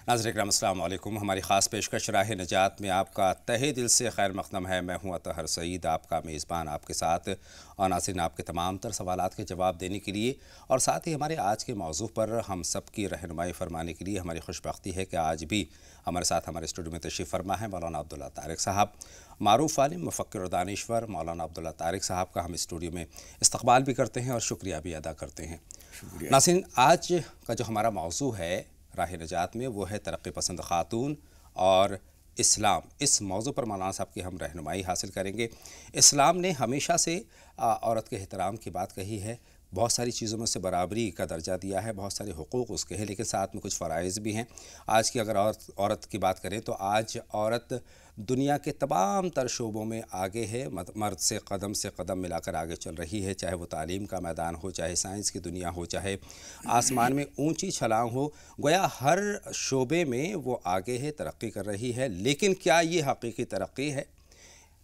नाज़रीन इकराम अस्सलाम वालेकुम। हमारी ख़ास पेशकश राह निजात में आपका तहे दिल से खैर मक़दम है। मैं हूँ अतहर सईद, आपका मेज़बान आपके साथ, और नाज़रीन आपके तमाम तर सवालात के जवाब देने के लिए और साथ ही हमारे आज के मौजू पर हम सब की रहनुमाई फरमाने के लिए हमारी खुशबख्ती है कि आज भी हमारे साथ हमारे स्टूडियो में तशरीफ़ फरमा है मौलाना अब्दुल्ला तारिक साहब। मारूफ़ आलिम, मुफ़क्किर और दानिश्वर मौलाना अब्दुल्ला तारिक साहब का हम स्टूडियो में इस्तक़बाल भी करते हैं और शुक्रिया भी अदा करते हैं। नाज़रीन, आज का जो हमारा मौजू है राह निजात में वो है तरक्की पसंद ख़ातून और इस्लाम। इस मौजू पर मौलाना साहब की हम रहनुमाई हासिल करेंगे। इस्लाम ने हमेशा से औरत के एहतराम की बात कही है, बहुत सारी चीज़ों में से बराबरी का दर्जा दिया है, बहुत सारे हुकूक़ उसके हैं, लेकिन साथ में कुछ फ़राइज़ भी हैं। आज की अगर औरत की बात करें तो आज औरत दुनिया के तमाम तर शोबों में आगे है, मर्द से कदम मिलाकर आगे चल रही है, चाहे वो तालीम का मैदान हो, चाहे साइंस की दुनिया हो, चाहे आसमान में ऊंची छलांग हो। गोया हर शोबे में वो आगे है, तरक्की कर रही है। लेकिन क्या ये हकीकी तरक्की है?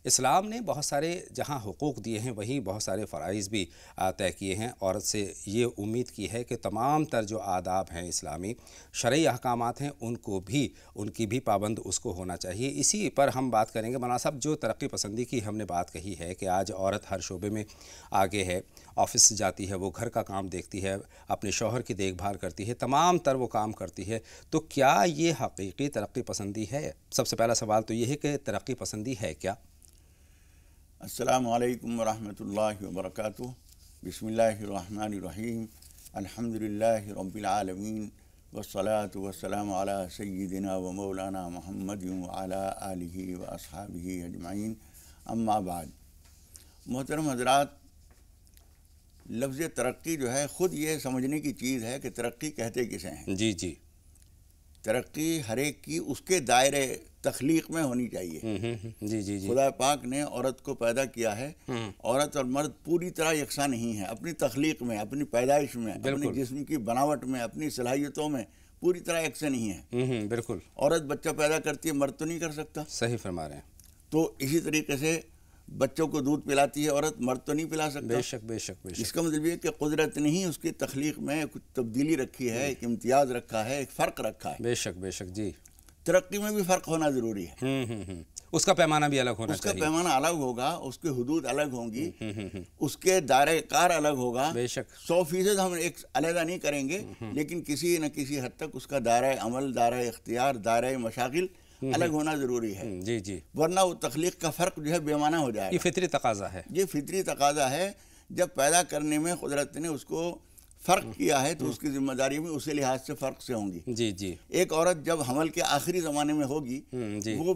इस्लाम ने बहुत सारे जहाँ हुकूक़ दिए हैं वहीं बहुत सारे फ़राइज़ भी तय किए हैं। औरत से ये उम्मीद की है कि तमाम तर जो आदाब हैं, इस्लामी शरई अहकामात हैं, उनकी भी पाबंद उसको होना चाहिए। इसी पर हम बात करेंगे। मौलाना साहब, जो तरक्की पसंदी की हमने बात कही है कि आज औरत हर शोबे में आगे है, ऑफ़िस जाती है, वो घर का काम देखती है, अपने शौहर की देखभाल करती है, तमाम तर वो काम करती है, तो क्या ये हकीकी तरक्की पसंदी है? सबसे पहला सवाल तो ये है कि तरक्की पसंदी है क्या? अस्सलामु अलैकुम वरहमतुल्लाहि वबरकातुहू। बिस्मिल्लाहिर्रहमानिर्रहीम। अल्हम्दुलिल्लाहि रब्बिल आलमीन वस्सलातु वस्सलामु अला सय्यिदिना व मौलाना मुहम्मदिन व अला आलिहि व अस्हाबिहि अजमाइन, अम्मा बाद। मोहतरम हज़रात, लफ्ज़ तरक्की जो है ख़ुद ये समझने की चीज़ है कि तरक्की कहते किसे हैं। जी जी। तरक्की हर एक की उसके दायरे तख्लीक में होनी चाहिए। जी जी जी। खुदा पाक ने औरत को पैदा किया है। औरत और मर्द पूरी तरह यकसा नहीं है अपनी तख्लीक में, अपनी पैदाइश में, अपने जिस्म की बनावट में, अपनी सलाहियतों में पूरी तरह यकसा नहीं है। बिल्कुल। औरत बच्चा पैदा करती है, मर्द तो नहीं कर सकता। सही फरमा रहे हैं। तो इसी तरीके से बच्चों को दूध पिलाती है औरत, मर्द तो नहीं पिला सकता। बेशक बेशक बेशक। इसका मतलब ये कि कुदरत ने ही उसकी तख्लीक में कुछ तब्दीली रखी है, एक इम्तियाज़ रखा है, एक फ़र्क रखा है। बेशक बेशक जी। तरक्की में भी फ़र्क होना ज़रूरी है। उसका पैमाना भी अलग होना चाहिए। उसका पैमाना अलग होगा, उसकी हुदूद अलग होंगी, उसके दायरे कार अलग होगा। बेशक 100% हम एक अलहदा नहीं करेंगे, लेकिन किसी न किसी हद तक उसका दायरा अमल, दायरा इख्तियार, दायरा मशागिल अलग होना ज़रूरी है। जी जी। वरना वो तख्लीक का फ़र्क जो है बेमाना हो जाएगा। ये फितरी तकाज़ा है। ये फितरी तकाज़ा है। जब पैदा करने में कुदरत ने उसको फ़र्क किया है तो उसकी ज़िम्मेदारी भी उसी लिहाज से फ़र्क से होंगी। जी जी। एक औरत जब हमल के आखिरी ज़माने में होगी,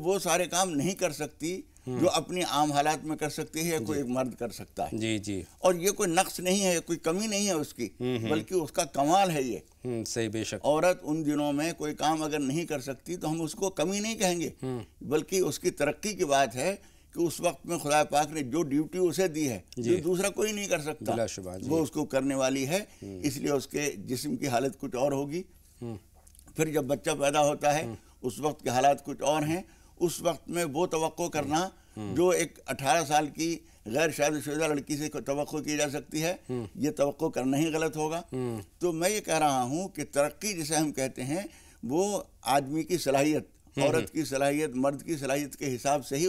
वो सारे काम नहीं कर सकती जो अपनी आम हालात में कर सकती है, कोई एक मर्द कर सकता है। जी जी। और ये कोई नक्स नहीं है, कोई कमी नहीं है उसकी, बल्कि उसका कमाल है ये। सही बेशक। औरत उन दिनों में कोई काम अगर नहीं कर सकती तो हम उसको कमी नहीं कहेंगे, बल्कि उसकी तरक्की की बात है कि उस वक्त में खुदा पाक ने जो ड्यूटी उसे दी है जो दूसरा कोई नहीं कर सकता, वो उसको करने वाली है। इसलिए उसके जिस्म की हालत कुछ और होगी। फिर जब बच्चा पैदा होता है उस वक्त के हालात कुछ और हैं। उस वक्त में वो तवक्को करना जो एक 18 साल की गैर शादीशुदा लड़की से तवक्को की जा सकती है, ये तवक्को करना ही गलत होगा। तो मैं ये कह रहा हूँ कि तरक्की जिसे हम कहते हैं वो आदमी की सलाहियत, औरत की सलाहियत, मर्द की सलाहियत के हिसाब से ही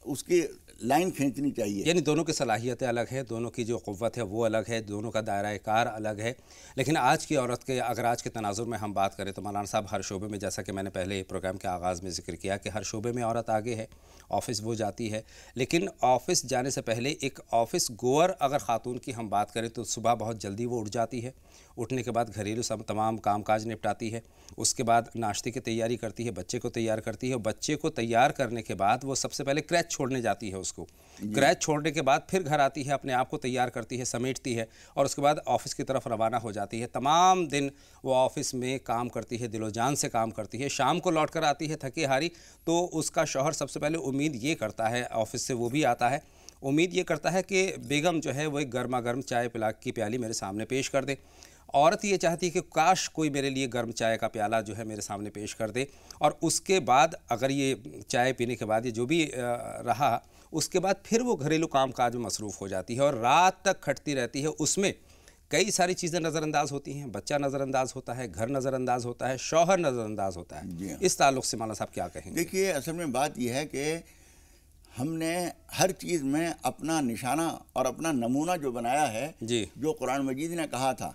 उसकी लाइन खींचनी चाहिए। यानी दोनों की सलाहियतें अलग है, दोनों की जो क़ुव्वत है वो अलग है, दोनों का दायरा कार अलग है। लेकिन आज की औरत के अगर आज के तनाजुर में हम बात करें तो मौलाना साहब हर शोबे में, जैसा कि मैंने पहले प्रोग्राम के आगाज़ में ज़िक्र किया कि हर शोबे में औरत आगे है, ऑफ़िस वो जाती है। लेकिन ऑफ़िस जाने से पहले एक ऑफ़िस गोअर अगर ख़ातून की हम बात करें तो सुबह बहुत जल्दी वो उठ जाती है। उठने के बाद घरेलू तमाम कामकाज निपटाती है, उसके बाद नाश्ते की तैयारी करती है, बच्चे को तैयार करती है। बच्चे को तैयार करने के बाद वो सबसे पहले क्रैच छोड़ने जाती है उसको। क्रैच छोड़ने के बाद फिर घर आती है, अपने आप को तैयार करती है, समेटती है और उसके बाद ऑफ़िस की तरफ रवाना हो जाती है। तमाम दिन वो ऑफ़िस में काम करती है, दिलो जान से काम करती है। शाम को लौट कर आती है थकी हारी, तो उसका शौहर सबसे पहले उम्मीद ये करता है, ऑफ़िस से वो भी आता है, उम्मीद ये करता है कि बेगम जो है वो एक गर्मा गर्म चाय की प्याली मेरे सामने पेश कर दे। औरत ये चाहती है कि काश कोई मेरे लिए गर्म चाय का प्याला जो है मेरे सामने पेश कर दे। और उसके बाद अगर ये चाय पीने के बाद ये जो भी रहा, उसके बाद फिर वो घरेलू काम काज में मसरूफ़ हो जाती है और रात तक खटती रहती है। उसमें کئی ساری چیزیں نظر انداز ہوتی ہیں، بچہ نظر انداز ہوتا ہے، گھر نظر انداز ہوتا ہے، شوہر نظر انداز ہوتا ہے، اس تعلق سے مولانا صاحب کیا کہیں گے؟ دیکھیے اصل میں بات یہ ہے کہ ہم نے ہر چیز میں اپنا نشانہ اور اپنا نمونہ جو بنایا ہے، جو قرآن مجید نے کہا تھا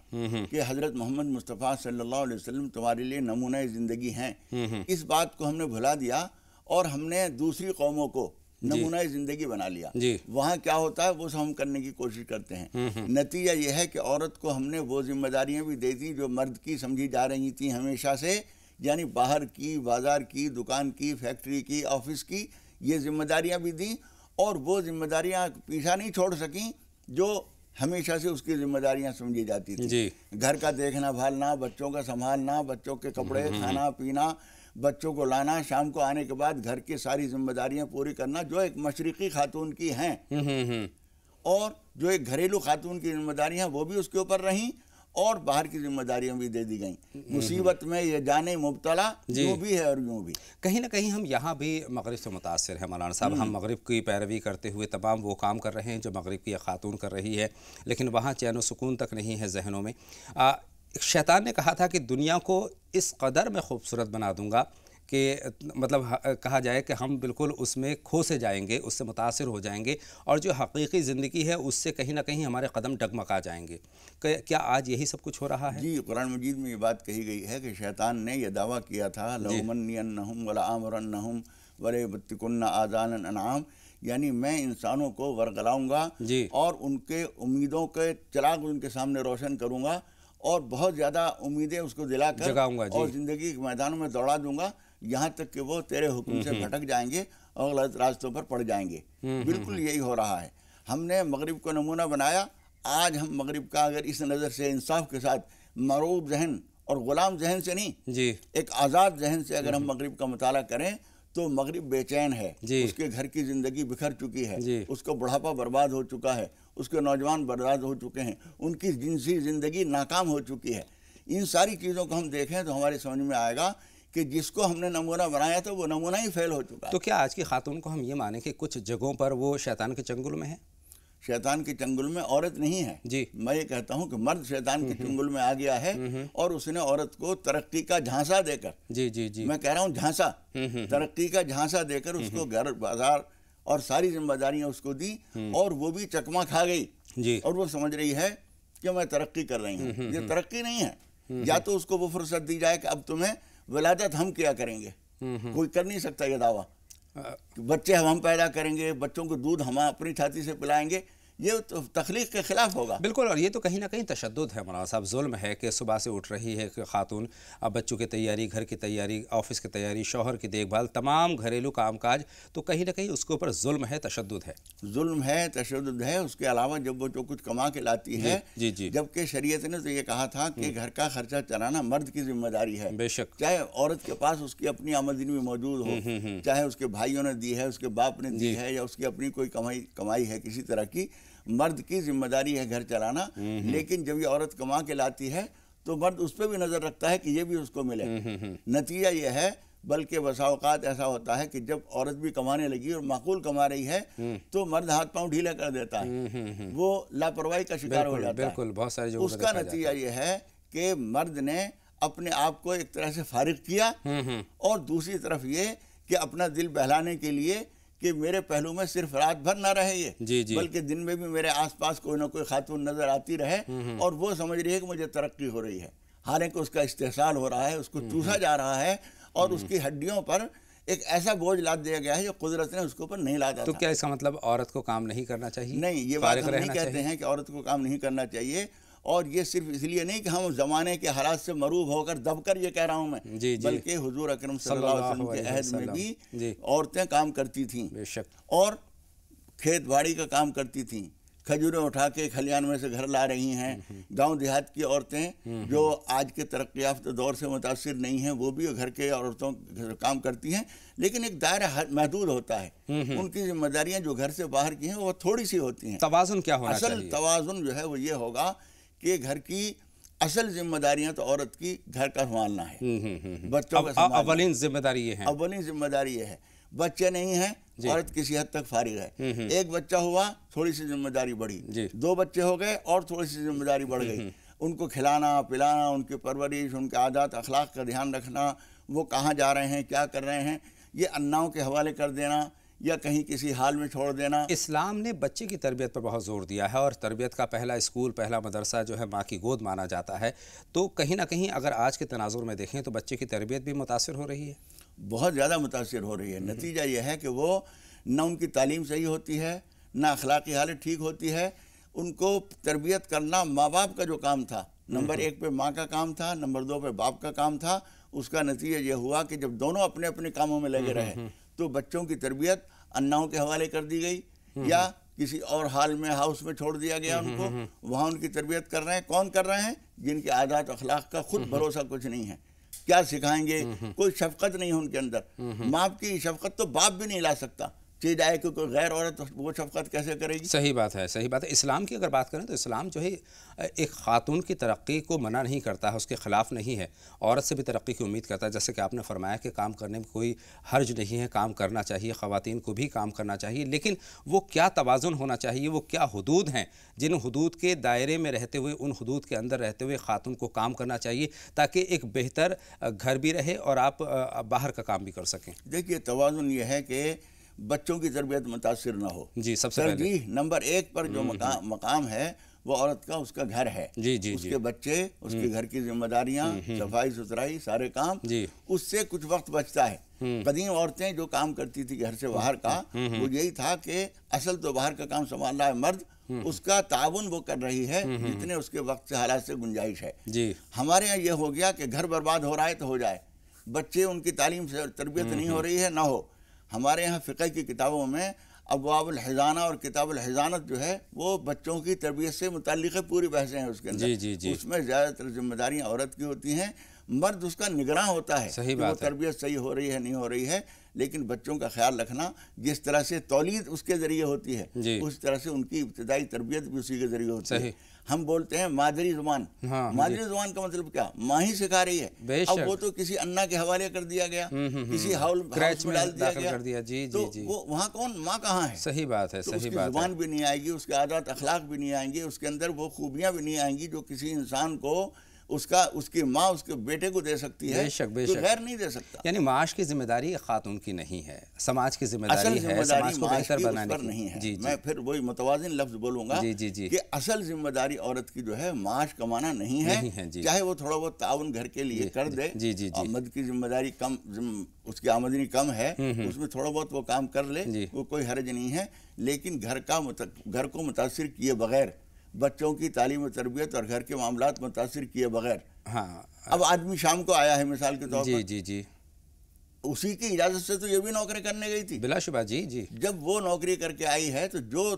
کہ حضرت محمد مصطفیٰ صلی اللہ علیہ وسلم تمہارے لیے نمونہ زندگی ہیں، اس بات کو ہم نے بھلا دیا اور ہم نے دوسری قوموں کو نمونہ زندگی بنا لیا۔ وہاں کیا ہوتا ہے وہ سب ہم کرنے کی کوشش کرتے ہیں۔ نتیجہ یہ ہے کہ عورت کو ہم نے وہ ذمہ داریاں بھی دے دی جو مرد کی سمجھی جا رہی تھیں ہمیشہ سے، یعنی باہر کی، بازار کی، دکان کی، فیکٹری کی، آفس کی، یہ ذمہ داریاں بھی دیں، اور وہ ذمہ داریاں پیچھا نہیں چھوڑ سکیں جو ہمیشہ سے اس کی ذمہ داریاں سمجھی جاتی تھیں۔ گھر کا دیکھنا بھالنا، بچوں کا سنبھالنا، بچوں کے کپڑے، کھانا پینا، بچوں کو لانا، شام کو آنے کے بعد گھر کی ساری ذمہ داریاں پوری کرنا جو ایک مشرقی خاتون کی ہیں، اور جو ایک گھریلو خاتون کی ذمہ داریاں وہ بھی اس کے اوپر رہیں، اور باہر کی ذمہ داریاں بھی دے دی گئیں۔ مصیبت میں یہ جانے مبتلا یوں بھی ہے اور یوں بھی۔ کہیں نہ کہیں ہم یہاں بھی مغرب سے متاثر ہیں مولانا صاحب، ہم مغرب کی پیروی کرتے ہوئے تمام وہ کام کر رہے ہیں جو مغرب کی خاتون کر رہی ہے، لیکن وہاں چین و سکون تک نہیں ہے ذہنوں میں۔ شیطان نے کہا تھا کہ دنیا کو اس قدر میں خوبصورت بنا دوں گا کہ مطلب کہا جائے کہ ہم بالکل اس میں کھو سے جائیں گے، اس سے متاثر ہو جائیں گے، اور جو حقیقی زندگی ہے اس سے کہیں نہ کہیں ہمارے قدم ڈگمگا جائیں گے۔ کیا آج یہی سب کچھ ہو رہا ہے؟ جی، قرآن مجید میں یہ بات کہی گئی ہے کہ شیطان نے یہ دعویٰ کیا تھا لَأُمَنِّيَنَّهُمْ وَلَآمُرَنَّهُمْ وَلَيُبَتِّكُنَّ آذَانَ الْأَنْعَامِ، یعنی میں انسانوں کو ورگلاؤں گا اور ان کے امیدوں کے چراغ ان کے سامنے روشن کروں گا، اور بہت زیادہ امیدیں اس کو دلا کر اور زندگی کے میدانوں میں دوڑا دوں گا، یہاں تک کہ وہ تیرے حکم سے بھٹک جائیں گے اور غلط راستوں پر پڑ جائیں گے۔ بالکل یہی ہو رہا ہے۔ ہم نے مغرب کو نمونہ بنایا، آج ہم مغرب کا اگر اس نظر سے انصاف کے ساتھ مرعوب ذہن اور غلام ذہن سے نہیں، ایک آزاد ذہن سے اگر ہم مغرب کا مطالعہ کریں تو مغرب بے چین ہے، اس کے گھر کی زندگی بکھر چکی ہے، اس کا بڑھاپا برباد ہو چکا ہے، اس کے نوجوان برباد ہو چکے ہیں، ان کی جنسی زندگی ناکام ہو چکی ہے۔ ان ساری چیزوں کو ہم دیکھیں تو ہمارے سمجھ میں آئے گا کہ جس کو ہم نے نمونہ بنایا تھا وہ نمونہ ہی فیل ہو چکا ہے۔ تو کیا آج کی خاتون کو ہم یہ مانیں کہ کچھ جگہوں پر وہ شیطان کے چنگل میں ہے؟ شیطان کے چنگل میں عورت نہیں ہے، میں یہ کہتا ہوں کہ مرد شیطان کے چنگل میں آ گیا ہے، اور اس نے عورت کو ترقی کا جھانسا دے کر، میں کہہ رہا ہوں جھانسا، ترقی کا جھانسا دے کر اس کو گھر بازار اور ساری ذمہ داریاں اس کو دی، اور وہ بھی چکما کھا گئی، اور وہ سمجھ رہی ہے کہ میں ترقی کر رہی ہوں۔ یہ ترقی نہیں ہے۔ یا تو اس کو وہ فرصت دی جائے کہ اب تمہیں ولادت ہم کیا کریں گے، کوئی کر نہیں سکتا یہ دعویٰ، بچے ہم پیدا کریں گے، بچوں کو دودھ ہم اپنی چھاتی سے پلائیں گے، یہ تو تخلیق کے خلاف ہوگا۔ بالکل، اور یہ تو کہیں نہ کہیں تشدد ہے مولانا صاحب، ظلم ہے کہ صبح سے اٹھ رہی ہے کہ خاتون اب بچوں کی تیاری، گھر کی تیاری، آفس کی تیاری، شوہر کی دیکھ بھال، تمام گھریلو کام کاج، تو کہیں نہ کہیں اس کے اوپر ظلم ہے، تشدد ہے۔ ظلم ہے، تشدد ہے۔ اس کے علاوہ جب وہ جو کچھ کما کے لاتی ہے، جبکہ شریعت نے تو یہ کہا تھا کہ گھر کا خرچہ چلانا مرد کی ذمہ داری ہے، بے شک، چاہے عورت کے پاس اس کی اپنی آمدنی بھی موجود ہو، چاہے اس کے بھائیوں نے دی ہے، اس کے باپ نے دی ہے، یا اس کی اپنی کوئی کمائی ہے کسی طرح کی، مرد کی ذمہ داری ہے گھر چلانا۔ لیکن جب یہ عورت کما کے لاتی ہے تو مرد اس پہ بھی نظر رکھتا ہے کہ یہ بھی اس کو ملے۔ نتیجہ یہ ہے، بلکہ بسا اوقات ایسا ہوتا ہے کہ جب عورت بھی کمانے لگی اور معقول کما رہی ہے تو مرد ہاتھ پاؤں ڈھیلا کر دیتا ہے، وہ لاپرواہی کا شکار ہو جاتا ہے۔ اس کا نتیجہ یہ ہے کہ مرد نے اپنے آپ کو ایک طرح سے فارغ کیا، اور دوسری طرف یہ کہ اپنا دل بہلانے کے لیے کہ میرے پہلو میں صرف رات بھر نہ رہے یہ، بلکہ دن میں بھی میرے آس پاس کوئی نہ کوئی خاتون نظر آتی رہے، اور وہ سمجھ رہی ہے کہ مجھے ترقی ہو رہی ہے، حالانکہ اس کا استحصال ہو رہا ہے، اس کو چوسا جا رہا ہے، اور اس کی ہڈیوں پر ایک ایسا بوجھ لاد دیا گیا ہے جو قدرت نے اس کے اوپر نہیں لادا تھا۔ تو کیا اس کا مطلب عورت کو کام نہیں کرنا چاہیے؟ نہیں، یہ بات ہم نہیں کہتے ہیں کہ عورت کو کام نہیں کرنا چاہیے، اور یہ صرف اس لیے نہیں کہ ہم زمانے کے حالات سے مروب ہو کر دب کر یہ کہہ رہا ہوں میں، بلکہ حضور اکرم صلی اللہ علیہ وسلم کے عہد میں بھی عورتیں کام کرتی تھیں، اور کھیت باڑی کا کام کرتی تھیں، کھجوریں اٹھا کے کھلیان میں سے گھر لا رہی ہیں۔ گاؤں دیہات کی عورتیں جو آج کے ترقی یافتہ دور سے متاثر نہیں ہیں، وہ بھی گھر کے عورتوں کام کرتی ہیں، لیکن ایک دائرہ محدود ہوتا ہے، ان کی ذمہ داریاں جو گھر سے باہر کی ہیں وہ تھوڑی سی ہوتی ہیں۔ توازن کیا ہونا چاہیے؟ اصل توازن جو ہے وہ یہ ہوگا کہ گھر کی اصل ذمہ داریاں تو عورت کی گھر کا سنبھالنا ہے، بچوں کا اولین ذمہ داری یہ ہے، اولین ذمہ داری یہ ہے۔ بچے نہیں ہیں عورت کسی حد تک فارغ ہے. ایک بچہ ہوا تھوڑی سی ذمہ داری بڑھی, 2 بچے ہو گئے اور تھوڑی سی ذمہ داری بڑھ گئی. ان کو کھلانا پلانا, ان کی پرورش, ان کے عادات اخلاق کا دھیان رکھنا, وہ کہاں جا رہے ہیں, کیا کر رہے ہیں, یہ اناؤں کے حوالے کر دینا یا کہیں کسی حال میں چھوڑ دینا. اسلام نے بچے کی تربیت پر بہت زور دیا ہے اور تربیت کا پہلا اسکول, پہلا مدرسہ جو ہے ماں کی گود مانا جاتا ہے. تو کہیں نہ کہیں اگر آج کے تناظر میں دیکھیں تو بچے کی تربیت بھی متاثر ہو رہی ہے, بہت زیادہ متاثر ہو رہی ہے. نتیجہ یہ ہے کہ وہ نہ ان کی تعلیم صحیح ہوتی ہے, نہ اخلاقی حالت ٹھیک ہوتی ہے. ان کو تربیت کرنا ماں باپ کا جو کام تھا, نمبر 1 پہ ماں کا کام تھا, نمبر 2 پہ باپ کا کام تھا. اس کا نتیجہ یہ ہوا کہ جب دونوں اپنے اپنے کاموں میں لگے رہے تو بچوں کی تربیت اناؤں کے حوالے کر دی گئی یا کسی اور حال میں ہاؤس میں چھوڑ دیا گیا ان کو. وہاں ان کی تربیت کر رہے ہیں. کون کر رہے ہیں؟ جن کے عادات اخلاق کا خود بھروسہ کچھ نہیں ہے. کیا سکھائیں گے؟ کوئی شفقت نہیں ہے ان کے اندر. ماں کی شفقت تو باپ بھی نہیں لا سکتا. چیز آئے کہ کوئی غیر عورت وہ شفقت کیسے کرے گی؟ صحیح بات ہے, صحیح بات ہے. اسلام کی اگر بات کریں تو اسلام جو ہے ایک خاتون کی ترقی کو منع نہیں کرتا ہے, اس کے خلاف نہیں ہے, عورت سے بھی ترقی کی امید کرتا ہے. جیسے کہ آپ نے فرمایا کہ کام کرنے میں کوئی حرج نہیں ہے, کام کرنا چاہیے, خواتین کو بھی کام کرنا چاہیے, لیکن وہ کیا توازن ہونا چاہیے, وہ کیا حدود ہیں جن حدود کے دائرے میں رہتے ہوئے, ان حدود کے اندر رہتے ہوئے خاتون کو کام کرنا چاہیے تاکہ ایک بہتر گھر بھی رہے اور آپ باہر کا کام بھی کر سکیں. دیکھیے توازن یہ ہے کہ بچوں کی تربیت متاثر نہ ہو. جی, سب سے پہلے نمبر 1 پر جو مقام ہے وہ عورت کا, اس کا گھر ہے. اس کے بچے, اس کے گھر کی ذمہ داریاں, صفائی ستھرائی, سارے کام. اس سے کچھ وقت بچتا ہے. قدیم عورتیں جو کام کرتی تھی گھر سے باہر کا, وہ یہی تھا کہ اصل تو باہر کا کام سنبھال رہا ہے مرد, اس کا تعاون وہ کر رہی ہے جتنے اس کے وقت سے حالات سے گنجائش ہے. ہمارے ہاں یہ ہو گیا کہ گھر برباد ہو رہا ہے تو ہو جائے, بچے ان کی تعلیم سے تربیت نہیں ہو رہی ہے نہ ہو. ہمارے یہاں فقہ کی کتابوں میں ابواب الحضانہ اور کتاب الحضانت جو ہے وہ بچوں کی تربیت سے متعلق پوری بحثیں ہیں اس کے اندر. اس میں زیادہ تر ذمہ داریاں عورت کی ہوتی ہیں, مرد اس کا نگراں ہوتا ہے کہ وہ تربیت صحیح ہو رہی ہے نہیں ہو رہی ہے. لیکن بچوں کا خیال رکھنا, جس طرح سے تولید اس کے ذریعے ہوتی ہے اس طرح سے ان کی ابتدائی تربیت بھی اسی کے ذریعے ہوتی ہے. ہم بولتے ہیں مادری زبان. مادری زبان کا مطلب کیا؟ ماں ہی سکھا رہی ہے. اب وہ تو کسی انا کے حوالے کر دیا گیا, کسی ہاؤس میں ڈال دیا گیا, تو وہاں کون, ماں کہاں ہے؟ صحیح بات ہے, صحیح بات ہے. زبان بھی نہیں آئے گی, اس کے عادات اخلاق بھی نہیں آئیں گے, اس کے اندر وہ خوبیاں بھی نہیں آئیں گی جو کسی انسان کو اس کی ماں اس کے بیٹے کو دے سکتی ہے, بے شک غیر نہیں دے سکتا. یعنی معاش کی ذمہ داری خاتون کی نہیں ہے, سماج کی ذمہ داری ہے, سماج کو بہتر بنانے کی نہیں ہے. میں پھر وہی متوازن لفظ بولوں گا کہ اصل ذمہ داری عورت کی جو ہے معاش کمانا نہیں ہے, چاہے وہ تھوڑا بہت تعاون گھر کے لیے کر دے. مرد کی ذمہ داری کم, اس کی آمدنی کم ہے, اس میں تھوڑا بہت وہ کام کر لے, وہ کوئی حرج نہیں ہے. لیکن گھر کو متاثر کیے بغیر, بچوں کی تعلیم و تربیت اور گھر کے معاملات متاثر کیے بغیر, اب آدمی شام کو آیا ہے مثال کے طور پر, اسی کی اجازت سے تو یہ بھی نوکری کرنے گئی تھی بلا شبہ. جب وہ نوکری کر کے آئی ہے تو جو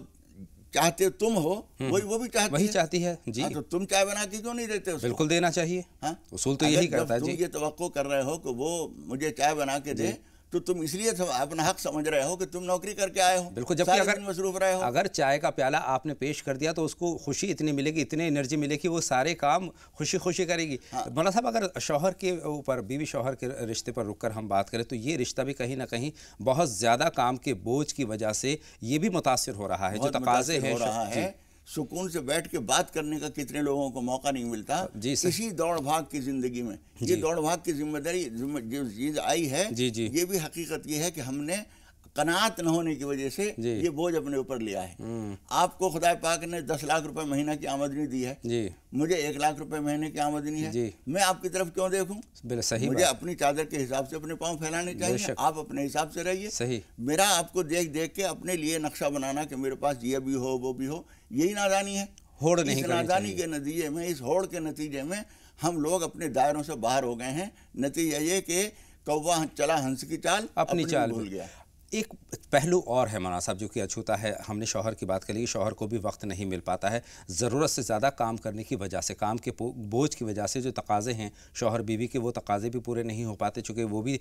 چاہتے تم ہو وہ بھی چاہتی ہے. تو تم چائے بنا کے کیوں نہیں دیتے؟ بالکل دینا چاہیے, اصول تو یہی کرتا ہے. تم یہ توقع کر رہے ہو کہ وہ مجھے چائے بنا کے دے, تو تم اس لیے اپنا حق سمجھ رہے ہو کہ تم نوکری کر کے آئے ہو. بالکل, جبکہ اگر مصروف رہے ہو, اگر چائے کا پیالہ آپ نے پیش کر دیا تو اس کو خوشی اتنی ملے گی, اتنی انرجی ملے گی, وہ سارے کام خوشی کرے گی. مولانا صاحب, اگر شوہر کے اوپر, بیوی شوہر کے رشتے پر رک کر ہم بات کریں تو یہ رشتہ بھی کہیں نہ کہیں بہت زیادہ کام کے بوجھ کی وجہ سے یہ بھی متاثر ہو رہا ہے. جو تقاضے ہیں, سکون سے بیٹھ کے بات کرنے کا کتنے لوگوں کو موقع نہیں ملتا اسی دوڑ بھاگ کی زندگی میں. یہ دوڑ بھاگ کی ذمہ داری جو چیز آئی ہے, یہ بھی حقیقت یہ ہے کہ ہم نے قناعت نہ ہونے کی وجہ سے یہ بوجھ اپنے اوپر لیا ہے. آپ کو خدا پاک نے 10 لاکھ روپے مہینہ کی آمدنی دی ہے, مجھے 1 لاکھ روپے مہینے کی آمدنی ہے, میں آپ کی طرف کیوں دیکھوں؟ مجھے اپنی چادر کے حساب سے اپنے پاؤں پھیلانے چاہیے, آپ اپنے حساب سے رہیے. میرا آپ کو دیکھ کے اپنے لیے نقشہ بنانا کہ میرے پاس یہ بھی ہو وہ بھی ہو, یہی نادانی ہے. اس نادانی کے نتیجے میں, اس ہوڑ کے نتیجے میں ہم لوگ اپنے دائروں سے باہر ہو گئے ہیں. نتیجہ یہ کہ کوا چلا ہنس کی چال, اپنی چال بھول گیا. ایک پہلو اور ہے مولانا صاحب جو کہ اچھوتا ہے. ہم نے شوہر کی بات کری, شوہر کو بھی وقت نہیں مل پاتا ہے, ضرورت سے زیادہ کام کرنے کی وجہ سے, کام کے بوجھ کی وجہ سے جو تقاضے ہیں شوہر بیوی کے, وہ تقاضے بھی پورے نہیں ہو پاتے, چونکہ وہ بھی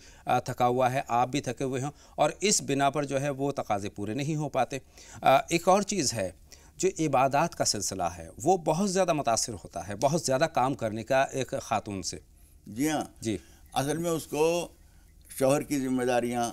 تھکا ہوا ہے, آپ بھی تھکے ہوئے ہیں, اور اس بنا پر جو ہے وہ تقاضے پورے نہیں ہو پاتے. ایک اور چیز ہے, جو عبادات کا سلسلہ ہے وہ بہت زیادہ متاثر ہوتا ہے, بہت زیادہ کام کرنے کا ایک خاتون سے. جی ہاں, اصل میں اس کو شوہر کی ذمہ داریاں,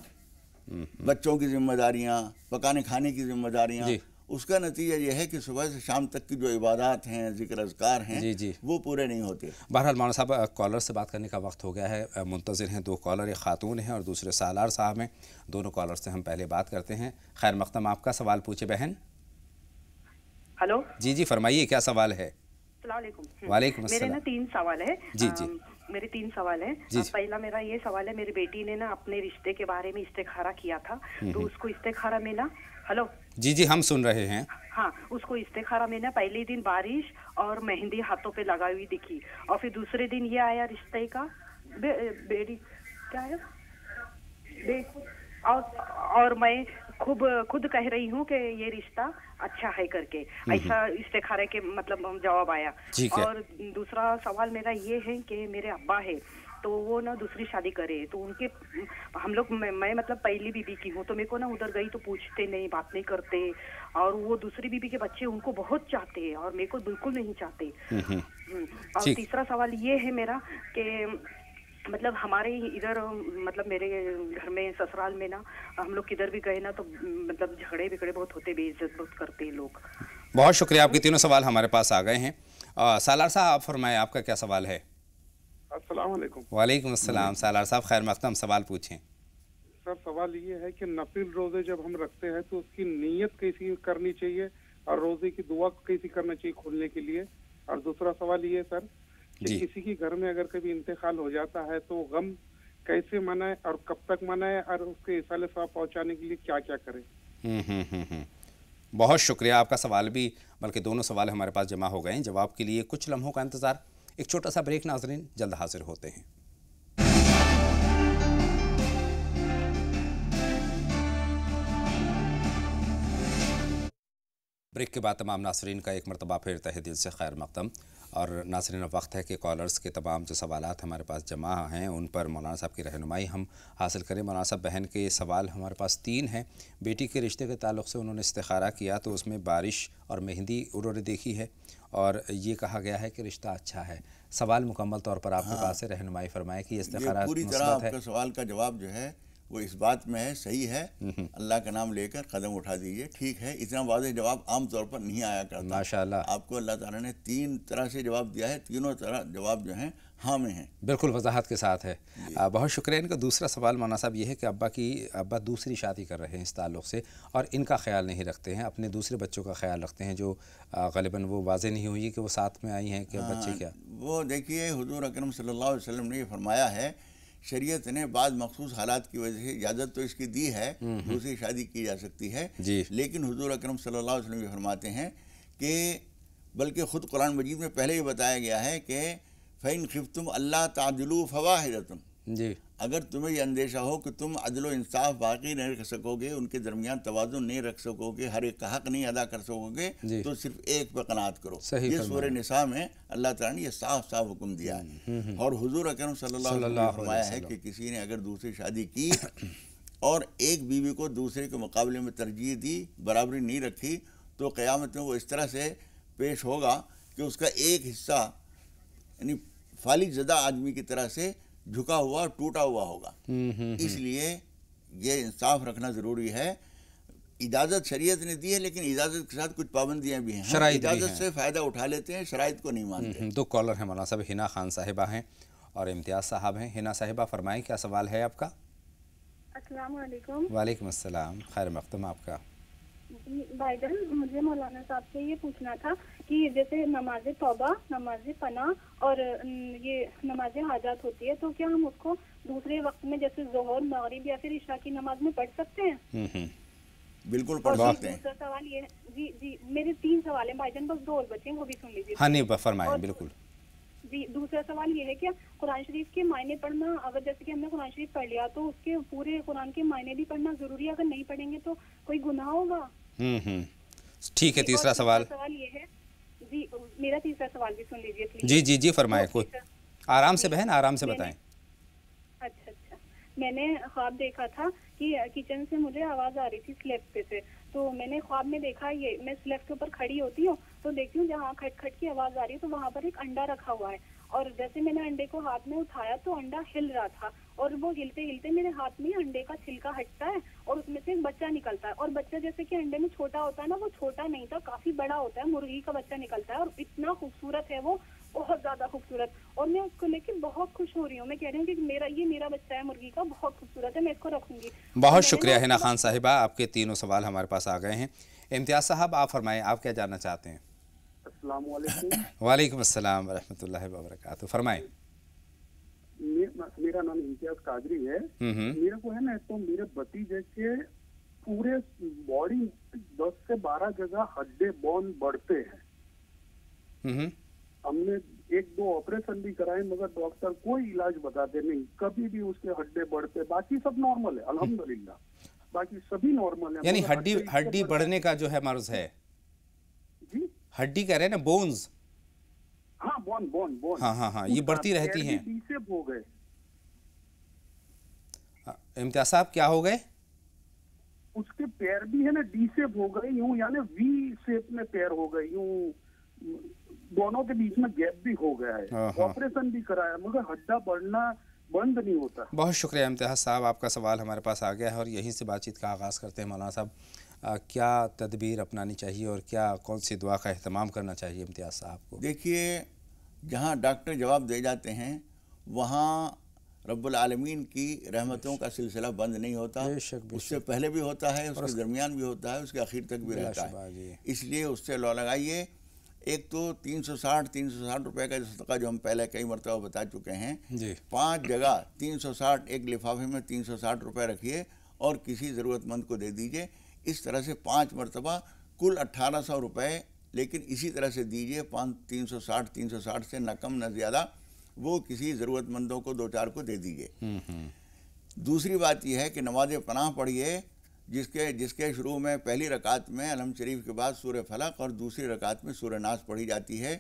بچوں کی ذمہ داریاں، پکانے کھانے کی ذمہ داریاں، اس کا نتیجہ یہ ہے کہ صبح سے شام تک کی جو عبادات ہیں، ذکر اذکار ہیں، وہ پورے نہیں ہوتے۔ بہرحال مولانا صاحب، کالر سے بات کرنے کا وقت ہو گیا ہے، منتظر ہیں دو کالر، ایک خاتون ہیں اور دوسرے سالار صاحب ہیں۔ دونوں کالر سے ہم پہلے بات کرتے ہیں۔ خیر مقدم، آپ کا سوال پوچھے بہن۔ ہلو جی فرمائیے، کیا سوال ہے؟ السلام علیکم۔ وعلیکم السلام۔ میرے نا 3 سوال ہے۔ میرے 3 سوال ہیں۔ پہلا میرا یہ سوال ہے، میری بیٹی نے نا اپنے رشتے کے بارے میں استخارہ کیا تھا، تو اس کو استخارہ میں نا، ہلو جی ہم سن رہے ہیں۔ ہاں، اس کو استخارہ میں نا پہلے دن بارش اور مہندی ہاتھوں پہ لگائی ہوئی دکھی، اور پھر دوسرے دن یہ آیا رشتے کا بیٹی کیا ہے، اور میں خود کہہ رہی ہوں کہ یہ رشتہ اچھا ہے کر کے، ایسا استخارے کے مطلب جواب آیا۔ اور دوسرا سوال میرا یہ ہے کہ میرے ابا ہے تو وہ نا دوسری شادی کرے، تو ان کے ہم لوگ، میں مطلب پہلی بیوی کی ہوں، تو میرے کو نا ادھر گئی تو پوچھتے نہیں، بات نہیں کرتے، اور وہ دوسری بیوی کے بچے ان کو بہت چاہتے ہیں اور میرے کو بالکل نہیں چاہتے۔ اور تیسرا سوال یہ ہے میرا کہ مطلب ہمارے ادھر، مطلب میرے گھر میں سسرال میں نا، ہم لوگ کدھر بھی گئے نا تو مطلب جھگڑے بگڑے بہت ہوتے، بے عزت بہت کرتے لوگ۔ بہت شکریہ، آپ کے تینوں سوال ہمارے پاس آ گئے ہیں۔ سالار صاحب آپ فرمائیں، آپ کا کیا سوال ہے؟ السلام علیکم۔ وعلیکم السلام۔ سالار صاحب خیر مقدم، سوال پوچھیں۔ سر سوال یہ ہے کہ نفل روزے جب ہم رکھتے ہیں تو اس کی نیت کیسی کرنی چاہیے اور روزے کی دعا کیسی کرنا چاہیے کھولنے کے لیے؟ اور دوسرا سوال یہ ہے سر کہ کسی کے گھر میں اگر کبھی انتقال ہو جاتا ہے تو غم کیسے منائے اور کب تک منائے، اور اس کے ایصال ثواب پہنچانے کے لیے کیا کیا کرے؟ بہت شکریہ، آپ کا سوال بھی، بلکہ دونوں سوال ہمارے پاس جمع ہو گئے ہیں۔ جواب کے لیے کچھ لمحوں کا انتظار، ایک چھوٹا سا بریک ناظرین، جلد حاضر ہوتے ہیں۔ بریک کے بعد تمام ناظرین کا ایک مرتبہ پھر تہہ دل سے خیر مقدم۔ اور ناظرین، وقت ہے کہ کالرز کے تمام جو سوالات ہمارے پاس جمع ہیں ان پر مولانا صاحب کی رہنمائی ہم حاصل کریں۔ مولانا صاحب، بہن کے سوال ہمارے پاس 3 ہیں۔ بیٹی کے رشتے کے تعلق سے انہوں نے استخارہ کیا تو اس میں بارش اور مہندی انہوں نے دیکھی ہے اور یہ کہا گیا ہے کہ رشتہ اچھا ہے۔ سوال مکمل طور پر آپ کے پاس سے رہنمائی فرمائے کہ یہ استخارہ پوری طرح آپ کا سوال کا جواب جو ہے وہ اس بات میں ہے، صحیح ہے، اللہ کا نام لے کر قدم اٹھا دیجئے، ٹھیک ہے۔ اتنا واضح جواب عام طور پر نہیں آیا کرتا۔ ماشاءاللہ، آپ کو اللہ تعالیٰ نے 3 طرح سے جواب دیا ہے، تینوں طرح جواب جو ہیں ہاں میں ہیں، بالکل وضاحت کے ساتھ ہے۔ بہت شکریہ۔ ان کا دوسرا سوال مولانا صاحب یہ ہے کہ ابا دوسری شادی کر رہے ہیں اس تعلق سے، اور ان کا خیال نہیں رکھتے ہیں، اپنے دوسرے بچوں کا خیال رکھتے ہیں، جو غالباً وہ واضح نہیں ہوئی کہ وہ ساتھ میں آئی ہیں کہ بچے کیا۔ وہ دیکھیے، حضور اکرم صلی اللہ علیہ وسلم نے یہ فرمایا ہے، شریعت نے بعض مخصوص حالات کی وجہ سے اجازت تو اس کی دی ہے، دوسری شادی کی جا سکتی ہے، لیکن حضور اکرم صلی اللہ علیہ وسلم یہ فرماتے ہیں کہ بلکہ خود قرآن مجید میں پہلے ہی بتایا گیا ہے کہ فَإِنْ خِفْتُمْ أَلَّا تَعْدِلُوا فَوَاحِدَةٌ، اگر تمہیں یہ اندیشہ ہو کہ تم عدل و انصاف باقی نہیں رکھ سکو گے، ان کے درمیان توازن نہیں رکھ سکو گے، ہر ایک کا حق نہیں ادا کر سکو گے، تو صرف ایک پہ قناعت کرو۔ یہ سورہ نساء میں اللہ تعالیٰ نے یہ صاف صاف حکم دیا ہے۔ اور حضور اکرم صلی اللہ علیہ وسلم نے فرمایا ہے کہ کسی نے اگر دوسری شادی کی اور ایک بیوی کو دوسرے کے مقابلے میں ترجیح دی، برابری نہیں رکھی، تو قیامت میں وہ اس طرح سے پیش ہوگا کہ اس کا ایک حصہ یعنی فالج زدہ آدمی کی طرح سے جھکا ہوا ٹوٹا ہوا ہوگا۔ اس لیے یہ انصاف رکھنا ضروری ہے۔ اجازت شریعت نے دی ہے، لیکن اجازت کے ساتھ کچھ پابندیاں بھی ہیں، اجازت سے فائدہ اٹھا لیتے ہیں، شرائط کو نہیں مانتے۔ 2 کالر ہیں مولانا صاحب، ہنا خان صاحبہ ہیں اور امتیاز صاحب ہیں۔ ہنا صاحبہ فرمائیں، کیا سوال ہے آپ کا؟ السلام علیکم۔ وعلیکم السلام، خیر مقدم آپ کا۔ بھائی جان، مجھے مولانا صاحب سے یہ پوچھنا تھا کہ جیسے نماز توبہ، نماز پناہ اور یہ نماز حاجات ہوتی ہے، تو کیا ہم اس کو دوسرے وقت میں جیسے ظہر، مغرب یا پھر عشاء کی نماز میں پڑھ سکتے ہیں؟ بالکل پڑھ سکتے ہیں۔ دوسرا سوال یہ ہے، جی میرے 3 سوال ہیں بھائی جان، بس 2 اور بچے ہیں، وہ بھی سن لیجیے۔ ہاں نہیں فرمائیں، بالکل۔ جی، دوسرا سوال یہ ہے کہ قرآن شریف کے معنی پڑھنا، اگر جیسے کہ ہم نے قرآن شریف پڑھ لیا تو اس کے پورے قرآن کے معنی بھی پڑھنا ضروری ہے، اگر نہیں پڑھیں گے تو کوئی گناہ ہوگا؟ ٹھیک ہے، تیسرا سوال۔ سوال یہ ہے، جی میرا تیسرا سوال بھی سن لیجیے پلیز۔ جی فرمائیں، کوئی آرام سے بہن، آرام سے بتائیں۔ اچھا، میں نے خواب دیکھا تھا کہ کچن سے مجھے آواز آ رہی تھی سلیب پہ سے، تو میں نے خواب میں دیکھا، یہ میں سلیب کے اوپر کھڑی ہوتی ہوں تو دیکھتی ہوں جہاں کھٹ کھٹ کی آواز آ رہی ہے تو وہاں پر ایک انڈا رکھا ہوا ہے، اور جیسے میں نے انڈے کو ہاتھ میں اٹھایا تو انڈا ہل رہا تھا، और वो हिलते हिलते मेरे हाथ में अंडे का छिलका हटता है और उसमें से एक बच्चा निकलता है, और बच्चा जैसे कि अंडे में छोटा होता है ना, वो छोटा नहीं था, काफी बड़ा होता है, मुर्गी का बच्चा निकलता है और इतना खूबसूरत है वो, बहुत ज्यादा खूबसूरत। और मैं उसको लेके बहुत खुश हो रही हूँ, मैं कह रही हूँ कि मेरा बच्चा है मुर्गी का, बहुत खूबसूरत है, मैं इसको रखूंगी। बहुत शुक्रिया हिना खान साहिबा, आपके तीनों सवाल हमारे पास आ गए हैं। इम्तियाज साहब आप फरमाएं, आप क्या जानना चाहते हैं? अस्सलाम वालेकुम। वालेकुम अस्सलाम व रहमतुल्लाहि व बरकातहू, फरमाएं। मेरा नाम इम्तियाज कादरी है। मेरे को है ना, तो मेरे भतीजे के पूरे बॉडी 10 से 12 जगह हड्डे बोन बढ़ते हैं। हमने 1-2 ऑपरेशन भी कराए मगर डॉक्टर कोई इलाज बताते नहीं, कभी भी उसके हड्डे बढ़ते, बाकी सब नॉर्मल है अल्हम्दुलिल्लाह, बाकी सभी नॉर्मल है। यानी हड्डी बढ़ने का जो है मर्ज है जी, हड्डी कह रहे हैं ना, बोन्स। हाँ बोन हाँ, ये बढ़ती रहती हैं। डी-शेप हो गए। इम्तियाज साहब क्या हो गए? उसके पैर भी है ना डी-शेप हो गए, यूं यानी वी शेप में पैर हो गए, यूं दोनों के बीच में गैप भी हो गया है। ऑपरेशन भी कराया मगर हड्डा बढ़ना बंद नहीं होता। बहुत शुक्रिया इम्तियाज साहब, आपका सवाल हमारे पास आ गया है और यहीं से बातचीत का आगाज़ करते हैं। मौलाना साहब, क्या तदबीर अपनानी चाहिए और कौन सी दुआ का एहतमाम करना चाहिए इम्तियाज साहब को? देखिए, जहाँ डॉक्टर जवाब दे जाते हैं वहाँ रब्बुल आलमीन की रहमतों का सिलसिला बंद नहीं होता। उससे पहले भी होता है, उसके दरमियान भी होता है, उसके आखिर तक भी रहता है। इसलिए उससे लौ लगाइए। एक तो 360 रुपए का सदका जो हम पहले कई मरतबा बता चुके हैं, 5 जगह 360, एक लिफाफे में 360 रुपए रखिए और किसी ज़रूरतमंद को दे दीजिए। इस तरह से 5 मरतबा कुल 1800 रुपए, लेकिन इसी तरह से दीजिए, 360 से न कम न ज़्यादा, वो किसी ज़रूरतमंदों को 2-4 को दे दीजिए। दूसरी बात यह है कि नमाज पनाह पढ़िए, जिसके शुरू में पहली रकात में अलहम्द शरीफ के बाद सूरह फलक और दूसरी रकात में सूरह नास पढ़ी जाती है।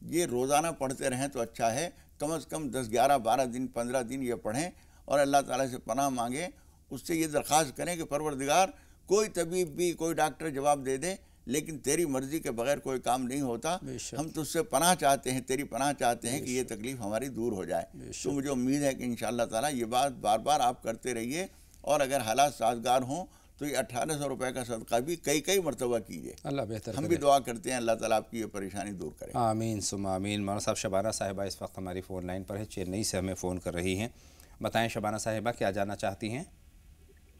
ये रोज़ाना पढ़ते रहें तो अच्छा है, कम से कम 10, 11, 12 दिन, 15 दिन ये पढ़ें और अल्लाह ताला से पनाह मांगें। उससे ये दरख्वास्त करें कि परवरदिगार, कोई तबीब भी, कोई डॉक्टर जवाब दे दे, लेकिन तेरी मर्ज़ी के बगैर कोई काम नहीं होता। हम तुझसे पनाह चाहते हैं, तेरी पनाह चाहते हैं कि ये तकलीफ़ हमारी दूर हो जाए। तो मुझे उम्मीद है कि इंशाअल्लाह ताला ये बात बार बार आप करते रहिए और अगर हालात साजगार हों तो ये 1800 रुपए का सदका भी कई मरतबा कीजिए। अल्लाह बेहतर हम भी दुआ करते हैं अल्लाह ताला आपकी ये परेशानी दूर करे। आमीन सुम्मा आमीन। मौलाना साहब, शबाना साहिबा इस वक्त हमारी फ़ोन लाइन पर है, चेन्नई से हमें फ़ोन कर रही हैं। बताएं शबाना साहिबा, क्या जानना चाहती हैं?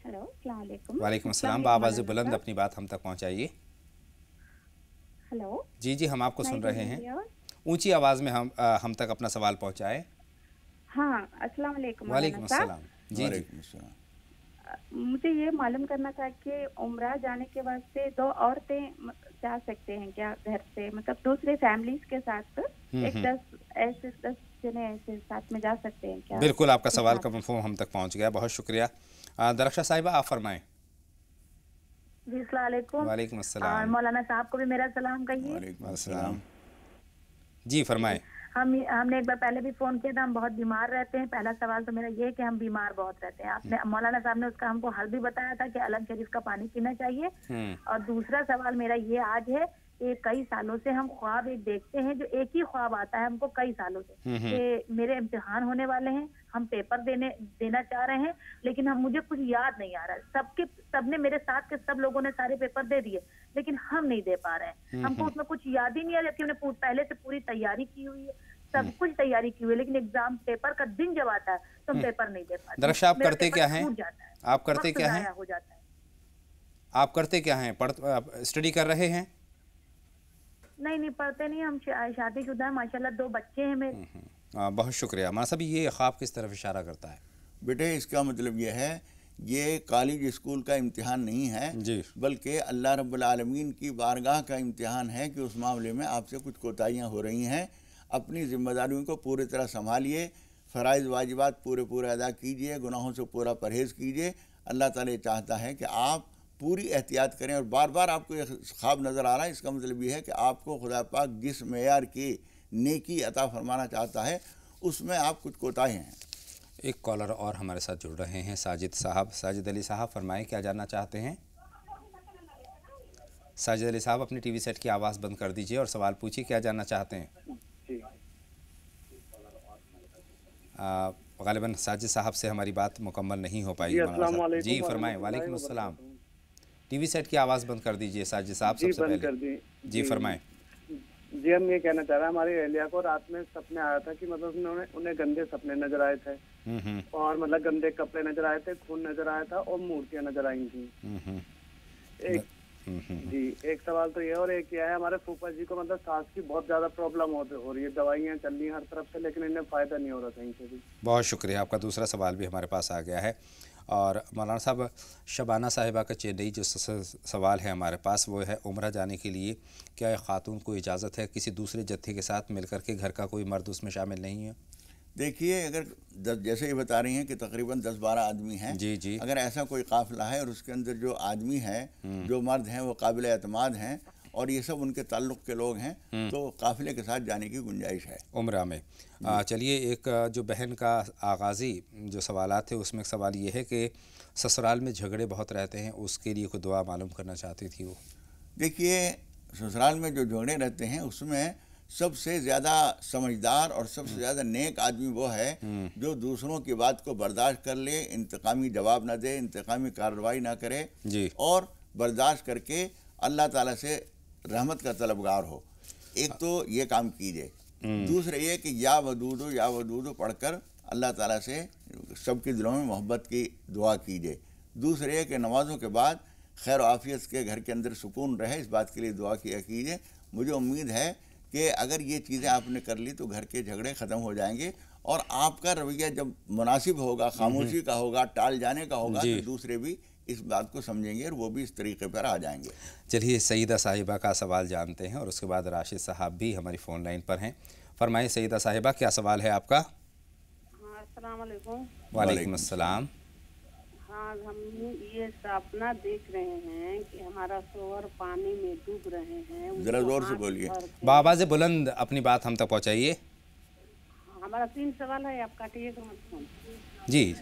हेलो, अस्सलाम वालेकुम। वालेकुम अस्सलाम। आवाज़ बुलंद अपनी बात हम तक पहुँचाइए। हेलो जी, हम आपको सुन रहे हैं। ऊंची आवाज़ में हम तक अपना सवाल पहुँचाएँ। हाँ, अस्सलाम वालेकुम। वालेकुम अस्सलाम। जी, मुझे ये मालूम करना था कि उम्रा जाने के वास्ते 2 औरतें जा सकते हैं क्या घर से, मतलब दूसरे फैमिलीज के साथ? 10 जने ऐसे साथ में जा सकते हैं क्या? बिल्कुल, आपका सवाल का मफ़हूम हम तक पहुंच गया, बहुत शुक्रिया। दरख्शा साहिबा, आप फरमाएं। जी, अस्सलाम वालेकुम। वालेकुम अस्सलाम। मौलाना साहब को भी मेरा सलाम कहिए। वालेकुम अस्सलाम। जी फरमाएं। हमने एक बार पहले भी फोन किया था, हम बहुत बीमार रहते हैं। पहला सवाल तो मेरा ये है कि हम बीमार बहुत रहते हैं। आपने मौलाना साहब ने उसका हमको हल भी बताया था कि अलग शरीफ का पानी पीना चाहिए। और दूसरा सवाल मेरा ये आज है कि कई सालों से हम ख्वाब एक देखते हैं, जो एक ही ख्वाब आता है हमको कई सालों से कि मेरे इम्तिहान होने वाले हैं, हम पेपर देना चाह रहे हैं, लेकिन मुझे कुछ याद नहीं आ रहा है। सबने मेरे साथ के सब लोगों ने सारे पेपर दे दिए, लेकिन हम नहीं दे पा रहे हैं। हमको उसमें कुछ याद ही नहीं आ रहा कि हमने पहले से पूरी तैयारी की हुई है, सब कुछ तैयारी की हुई है, लेकिन एग्जाम पेपर का दिन जब आता है तो हम पेपर नहीं दे पाते। दरअसल आप करते क्या हैं? आप करते क्या हैं? हो जाता है। आप करते क्या हैं? स्टडी कर रहे हैं? नहीं पढ़ते नहीं, हम शादीशुदा है, माशाल्लाह 2 बच्चे हैं मेरे। बहुत शुक्रिया। मां साहब, ये ख्वाब किस तरफ इशारा करता है? बेटे, इसका मतलब ये है, ये कॉलेज स्कूल का इम्तिहान नहीं है, बल्कि अल्लाह रब्बुल आलमीन की बारगाह का इम्तिहान है कि उस मामले में आपसे कुछ कोताहियाँ हो रही हैं। अपनी जिम्मेदारियों को पूरी तरह संभालिए, फ़राइज़ वाजिबात पूरे अदा कीजिए, गुनाहों से पूरा परहेज़ कीजिए। अल्लाह ताला चाहता है कि आप पूरी एहतियात करें। और बार बार आपको ये ख्वाब नज़र आ रहा है, इसका मतलब ये है कि आपको खुदा पाक जिस मेयार की नेकी अता फरमाना चाहता है उसमें आप कुछ कोताही हैं। एक कॉलर और हमारे साथ जुड़ रहे हैं, साजिद साहब। साजिद अली साहब फरमाएं, क्या जानना चाहते हैं? साजिद अली साहब, अपनी टीवी सेट की आवाज़ बंद कर दीजिए और सवाल पूछिए, क्या जानना चाहते हैं? ग़ालिबन साजिद साहब से हमारी बात मुकम्मल नहीं हो पाई। जी फरमाएं। वालेकुम अस्सलाम। टीवी सेट की आवाज़ बंद कर दीजिए साजिद साहब सबसे पहले। जी फरमाएं। जी हम ये कहना चाह रहे हैं, हमारी अहलिया को रात में सपने आया था कि मतलब उन्हें गंदे सपने नजर आए थे और मतलब गंदे कपड़े नजर आए थे, खून नजर आया था और मूर्तियां नजर आई थी। जी एक सवाल तो ये और एक ये है, हमारे फूफा जी को मतलब सांस की बहुत ज्यादा प्रॉब्लम हो रही है, दवाइयाँ चल रही हैं हर तरफ से, लेकिन इन्हें फायदा नहीं हो रहा कहीं से भी। बहुत शुक्रिया, आपका दूसरा सवाल भी हमारे पास आ गया है। और मौलाना साहब, शबाना साहिबा का चेन्नई जो सवाल है हमारे पास वो है, उम्रा जाने के लिए क्या खातून को इजाज़त है किसी दूसरे जत्थे के साथ मिलकर के, घर का कोई मर्द उसमें शामिल नहीं है? देखिए, अगर जैसे ये बता रही हैं कि तकरीबन 10-12 आदमी हैं, जी, अगर ऐसा कोई काफ़िला है और उसके अंदर जो आदमी है, जो मर्द हैं वो काबिल एतमाद हैं और ये सब उनके ताल्लुक़ के लोग हैं, तो काफ़िले के साथ जाने की गुंजाइश है उम्रा में। चलिए, एक जो बहन का आगाज़ी जो सवालात थे उसमें एक सवाल ये है कि ससुराल में झगड़े बहुत रहते हैं, उसके लिए कोई दुआ मालूम करना चाहती थी वो। देखिए, ससुराल में जो झगड़े रहते हैं उसमें सबसे ज़्यादा समझदार और सबसे ज़्यादा नेक आदमी वो है जो दूसरों की बात को बर्दाश्त कर ले, इंतकामी जवाब ना दे, इंतकामी कार्रवाई ना करे और बर्दाश्त करके अल्लाह ताला से रहमत का तलबगार हो। एक तो ये काम कीजिए। दूसरा ये कि या वदूदो पढ़कर अल्लाह ताला से सबके दिलों में मोहब्बत की दुआ कीजिए। दूसरा ये कि नमाज़ों के बाद खैर आफियत के घर के अंदर सुकून रहे, इस बात के लिए दुआ किया कीजिए। मुझे उम्मीद है कि अगर ये चीज़ें आपने कर ली तो घर के झगड़े ख़त्म हो जाएंगे और आपका रवैया जब मुनासिब होगा, खामोशी का होगा, टाल जाने का होगा, तो दूसरे भी इस बात को समझेंगे और वो भी इस तरीके पर आ जाएंगे। चलिए, सईदा साहिबा का सवाल जानते हैं और उसके बाद राशिद साहब भी हमारी फ़ोन लाइन पर हैं। फरमाइए सईदा साहिबा, क्या सवाल है आपका? अस्सलाम वालेकुम। वालेकुम अस्सलाम। हाँ, हम ये सपना देख रहे हैं कि हमारा शोहर पानी में डूब रहे हैं। जरा जोर से बोलिए, बाबा से बुलंद अपनी बात हम तक पहुँचाइए। हमारा 3 सवाल है, आप काटिएगा मत फोन। जी,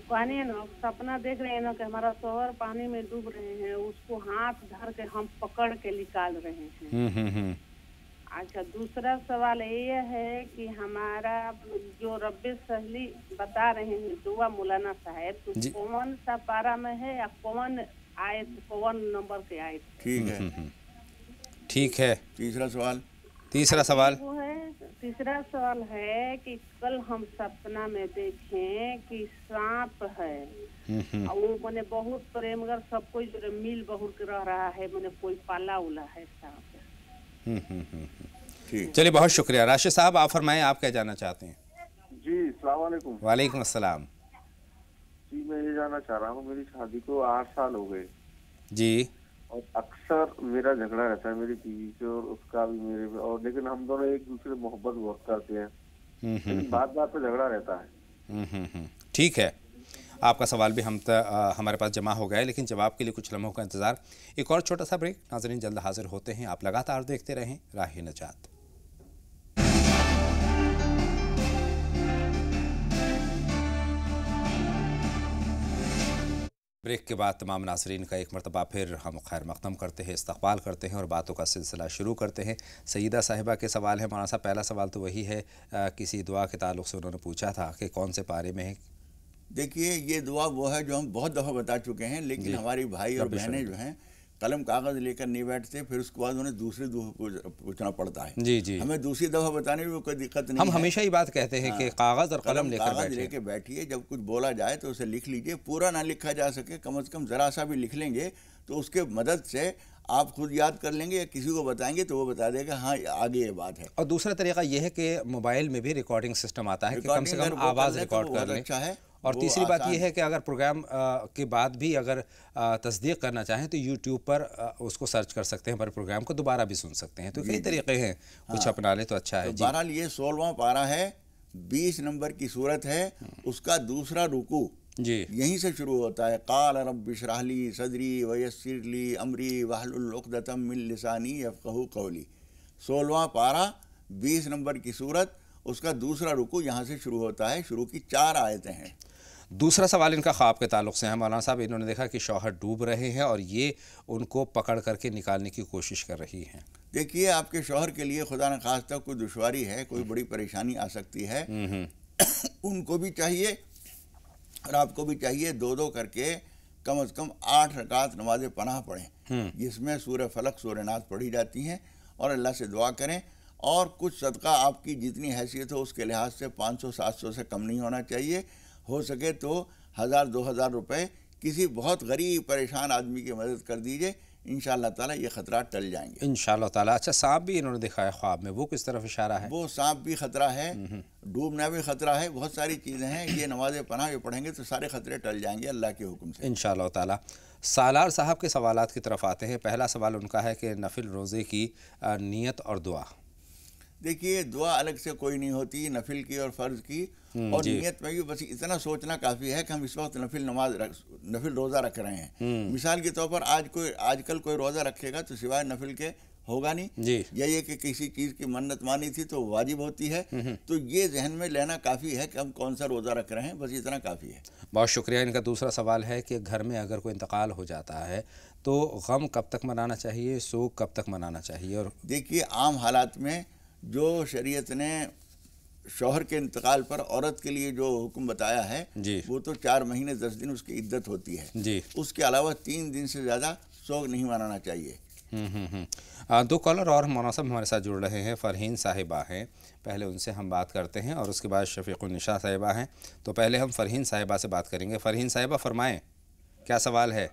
कहने ना, सपना देख रहे हैं ना कि हमारा शोहर पानी में डूब रहे हैं, उसको हाथ धर के हम पकड़ के निकाल रहे हैं। अच्छा, दूसरा सवाल ये है कि हमारा जो रब्बे सहली बता रहे हैं दुआ मौलाना साहब, तो कौन सा पारा में है या कौन आयत, कौन नंबर के आयत? ठीक है। तीसरा सवाल वो है, तीसरा सवाल है कि कल हम सपना में देखें कि सांप है और वो मैंने बहुत प्रेमगर सब कोई मिल बहुर के रह रहा है, मैंने कोई पाला उला है सांप। चलिए, बहुत शुक्रिया। राशिद साहब, आप फरमाएं, आप क्या जानना चाहते हैं? जी अस्सलाम वालेकुम। वालेकुम अस्सलाम। जी मैं ये जानना चाह रहा हूँ, मेरी शादी को 8 साल हो गए जी, और अक्सर मेरा झगड़ा रहता है मेरी बीवी से और उसका भी मेरे में, और लेकिन हम दोनों एक दूसरे मोहब्बत बहुत करते हैं, लेकिन बात बात पे झगड़ा रहता है। ठीक है, आपका सवाल भी हमारे पास जमा हो गया है, लेकिन जवाब के लिए कुछ लम्हों का इंतज़ार। एक और छोटा सा ब्रेक, नाज़रीन जल्द हाजिर होते हैं। आप लगातार देखते रहें राह नजात। ब्रेक के बाद तमाम नाज़रीन का एक मरतबा फिर हम खैर मक़दम करते हैं, इस्तक़बाल करते हैं और बातों का सिलसिला शुरू करते हैं। सईदा साहिबा के सवाल है मौलाना साहब। पहला सवाल तो वही है, किसी दुआ के ताल्लुक़ से उन्होंने पूछा था कि कौन से पारे में है। देखिए, ये दुआ वो है जो हम बहुत दफ़ा बता चुके हैं, लेकिन हमारी भाई और बहनें जो हैं कलम कागज़ लेकर नहीं बैठते, फिर उसके बाद उन्हें दूसरी दुआ पूछना पड़ता है। जी, हमें दूसरी दफ़ा बताने में कोई दिक्कत नहीं। हम हमेशा ही बात कहते हैं कि कागज़ और कलम लेकर बैठिए, जब कुछ बोला जाए तो उसे लिख लीजिए। पूरा ना लिखा जा सके, कम से कम ज़रा सा भी लिख लेंगे तो उसके मदद से आप खुद याद कर लेंगे या किसी को बताएंगे तो वो बता देगा हाँ आगे ये बात है। और दूसरा तरीका ये है कि मोबाइल में भी रिकॉर्डिंग सिस्टम आता है कि कम से कम आवाज़ रिकॉर्ड कर लें। अच्छा है। और तीसरी बात यह है कि अगर प्रोग्राम के बाद भी अगर तस्दीक करना चाहें तो यूट्यूब पर उसको सर्च कर सकते हैं, पर प्रोग्राम को दोबारा भी सुन सकते हैं। तो कई तरीके हैं, कुछ अपना ले तो अच्छा है। बहरहाल ये 16वां पारा है, 20 नंबर की सूरत है, उसका दूसरा रुकू जी यहीं से शुरू होता है। क़ाल रब्बि इश्रह ली सदरी वयस्सिर ली अमरी वहलुल उक़दतम मिन लिसानी यफ़क़हू क़ौली। 16वां पारा, 20 नंबर की सूरत, उसका दूसरा रुकू यहाँ से शुरू होता है। शुरू की 4 आयतें हैं। दूसरा सवाल इनका ख्वाब के ताल्लुक़ से है मौलाना साहब। इन्होंने देखा कि शौहर डूब रहे हैं और ये उनको पकड़ करके निकालने की कोशिश कर रही हैं। देखिए, आपके शौहर के लिए खुदा न खास्ता कोई दुश्वारी है, कोई बड़ी परेशानी आ सकती है, उनको भी चाहिए और आपको भी चाहिए 2-2 करके कम से कम 8 रकात नमाज पनाह पढ़ें, जिसमें सूरह फलक सूरह नास पढ़ी जाती हैं, और अल्लाह से दुआ करें। और कुछ सदका आपकी जितनी हैसियत हो उसके लिहाज से 500-700 से कम नहीं होना चाहिए। हो सके तो 1000-2000 रुपये किसी बहुत गरीब परेशान आदमी की मदद कर दीजिए, इंशाअल्लाह ताला ये ख़तरात टल जाएंगे इंशाअल्लाह ताला। अच्छा, सांप भी इन्होंने दिखाया ख्वाब में, वो किस तरफ इशारा है? वो सांप भी ख़तरा है, डूबना भी ख़तरा है, बहुत सारी चीज़ें हैं। ये नमाज पनाह जो पढ़ेंगे तो सारे ख़तरे टल जाएंगे अल्लाह के हुक्म से इंशाअल्लाह ताला। सालार साहब के सवालात की तरफ आते हैं। पहला सवाल उनका है कि नफिल रोज़े की नीयत और दुआ। देखिए, दुआ अलग से कोई नहीं होती, नफिल की और फ़र्ज़ की, और नियत में भी बस इतना सोचना काफ़ी है कि हम इस वक्त नफिल रोज़ा रख रहे हैं। मिसाल के तौर पर आजकल कोई रोज़ा रखेगा तो सिवाय नफिल के होगा नहीं, या ये कि किसी चीज़ की मन्नत मानी थी तो वाजिब होती है। तो ये जहन में लेना काफ़ी है कि हम कौन सा रोज़ा रख रहे हैं, बस इतना काफ़ी है। बहुत शुक्रिया। इनका दूसरा सवाल है कि घर में अगर कोई इंतकाल हो जाता है तो गम कब तक मनाना चाहिए, सोग कब तक मनाना चाहिए? और देखिए, आम हालात में जो शरीयत ने शौहर के इंतकाल पर औरत के लिए जो हुक्म बताया है वो तो 4 महीने 10 दिन उसकी इद्दत होती है जी। उसके अलावा 3 दिन से ज़्यादा सोग नहीं मनाना चाहिए। 2 कॉलर और मौलाना साहब हमारे साथ जुड़ रहे हैं। फ़रहीन साहिबा हैं, पहले उनसे हम बात करते हैं और उसके बाद शफ़ीक़ुन्निसा साहिबा हैं। तो पहले हम फ़रहीन साहिबा से बात करेंगे। फ़रहीन साहिबा, फरमाएँ, क्या सवाल है?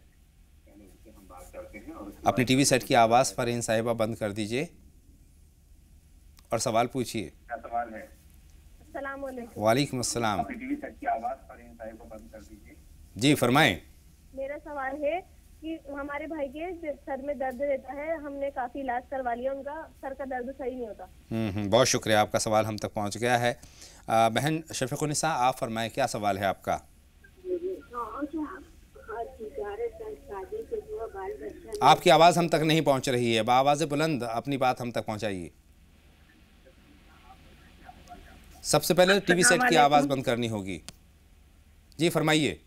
अपनी टीवी सेट की आवाज़ फ़रहीन साहिबा बंद कर दीजिए और सवाल पूछिए। क्या सवाल है? वालेकुम अस्सलाम। जी फरमाएं। मेरा सवाल है कि हमारे भाई के सर में दर्द रहता है, हमने काफी इलाज करवा लिया, उनका सर का दर्द सही नहीं होता। बहुत शुक्रिया, आपका सवाल हम तक पहुंच गया है। बहन शफ़ीक़ुन्निसा, आप फरमाएं, क्या सवाल है आपका? आपकी आवाज़ हम तक नहीं पहुंच रही है, आवाज़ बुलंद अपनी बात हम तक पहुंचाइए। सबसे पहले टीवी सेट की आवाज़ बंद करनी होगी। जी फरमाइए।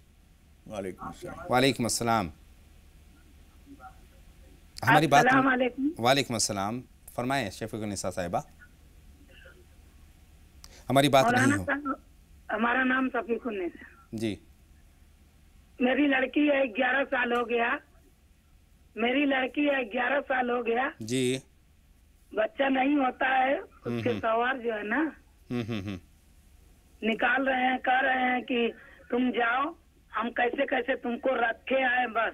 वालेकुम अस्सलाम। हमारी बात। वालेकुम अस्सलाम, फरमाएं शफ़ीक़ुन्निसा साहिबा, हमारी बात नहीं हो। हमारा नाम शफ़ीक़ुन्निसा जी। मेरी लड़की है, 11 साल हो गया। मेरी लड़की है, 11 साल हो गया जी। बच्चा नहीं होता है, उसके सवार जो है ना निकाल रहे हैं, कह रहे हैं कि तुम जाओ, हम कैसे कैसे तुमको रखे आए बस।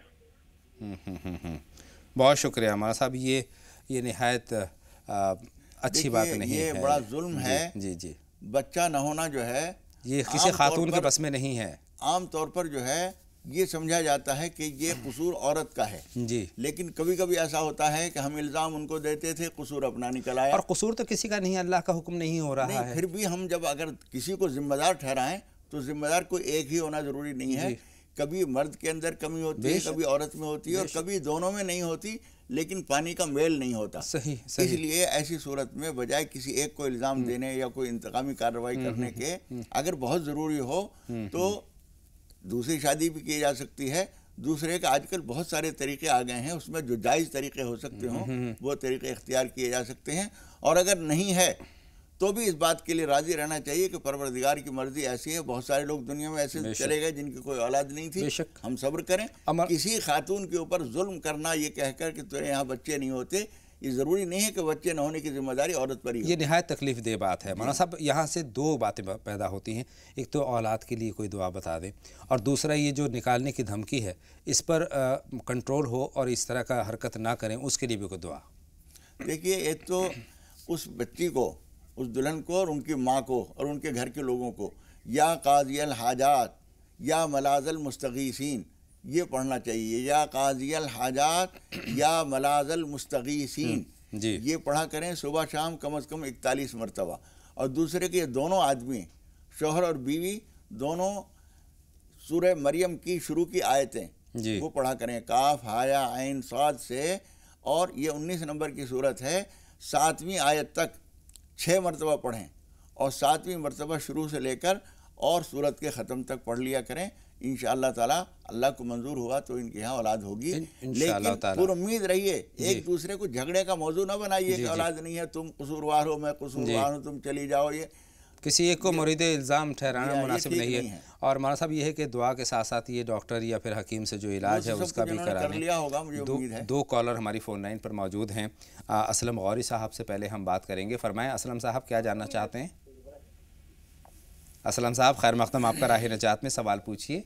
बहुत शुक्रिया हमारा साहब, ये निहायत अच्छी बात नहीं है, ये बड़ा जुल्म है। जी जी। बच्चा न होना जो है ये किसी खातून के बस में नहीं है। आम तौर पर जो है ये समझा जाता है कि ये कसूर औरत का है जी, लेकिन कभी कभी ऐसा होता है कि हम इल्ज़ाम उनको देते थे, कसूर अपना निकल आया। और कसूर तो किसी का नहीं, अल्लाह का हुक्म नहीं हो रहा है। फिर भी हम जब अगर किसी को जिम्मेदार ठहराएं तो जिम्मेदार कोई एक ही होना ज़रूरी नहीं है। कभी मर्द के अंदर कमी होती है, कभी औरत में होती है, और कभी दोनों में नहीं होती, लेकिन पानी का मेल नहीं होता। सही। इसलिए ऐसी सूरत में बजाय किसी एक को इल्ज़ाम देने या कोई इंतकामी कार्रवाई करने के, अगर बहुत ज़रूरी हो तो दूसरी शादी भी की जा सकती है। दूसरे का आजकल बहुत सारे तरीके आ गए हैं, उसमें जो जायज़ तरीके हो सकते हों वो तरीके इख्तियार किए जा सकते हैं। और अगर नहीं है तो भी इस बात के लिए राज़ी रहना चाहिए कि परवरदिगार की मर्ज़ी ऐसी है। बहुत सारे लोग दुनिया में ऐसे चले गए जिनकी कोई औलाद नहीं थी, हम सब्र करें। किसी खातून के ऊपर जुल्म करना ये कहकर कि तेरे यहाँ बच्चे नहीं होते, ये ज़रूरी नहीं है कि बच्चे न होने की जिम्मेदारी औरत पर ही हो। ये निहायत तकलीफ दे बात है मौलाना साहब। यहाँ से 2 बातें पैदा होती हैं, एक तो औलाद के लिए कोई दुआ बता दें, और दूसरा ये जो निकालने की धमकी है इस पर कंट्रोल हो और इस तरह का हरकत ना करें, उसके लिए भी कोई दुआ। देखिए, एक तो उस बच्ची को, उस दुल्हन को और उनकी माँ को और उनके घर के लोगों को या काज़ियल हाजात या मलाज़ल मुस्तगीसीन ये पढ़ना चाहिए, या काज़ियल हाजात या मलाज़ल मुस्तगीसीन ये पढ़ा करें सुबह शाम कम से कम 41 मरतबा। और दूसरे के दोनों आदमी, शौहर और बीवी दोनों, सूरह मरियम की शुरू की आयतें वो पढ़ा करें, काफ हाया ऐन साद से, और ये 19 नंबर की सूरत है। 7वीं आयत तक 6 मरतबा पढ़ें और 7वीं मरतबा शुरू से लेकर और सूरत के ख़त्म तक पढ़ लिया करें। इंशाअल्लाह ताला अल्लाह को मंजूर हुआ तो इनके यहाँ औलाद होगी। लेकिन पुरुम्मीद रहिए, एक दूसरे को झगड़े का मौजू ना बनाइए कि औलाद नहीं है, तुम कसूरवार हो, मैं कसूरवार हूँ, तुम चली जाओ। ये किसी एक को मुरीद इल्ज़ाम ठहराना मुनासिब नहीं है। और मौलाना साहब ये है कि दुआ के साथ साथ ये डॉक्टर या फिर हकीम से जो इलाज है उसका भी करा लें। दो कॉलर हमारी फ़ोन लाइन पर मौजूद हैं। असलम गौरी साहब से पहले हम बात करेंगे। फरमाएं असलम साहब, क्या जानना चाहते हैं? असलम साहब खैर मक़दम, आपका राह नजात में सवाल पूछिए।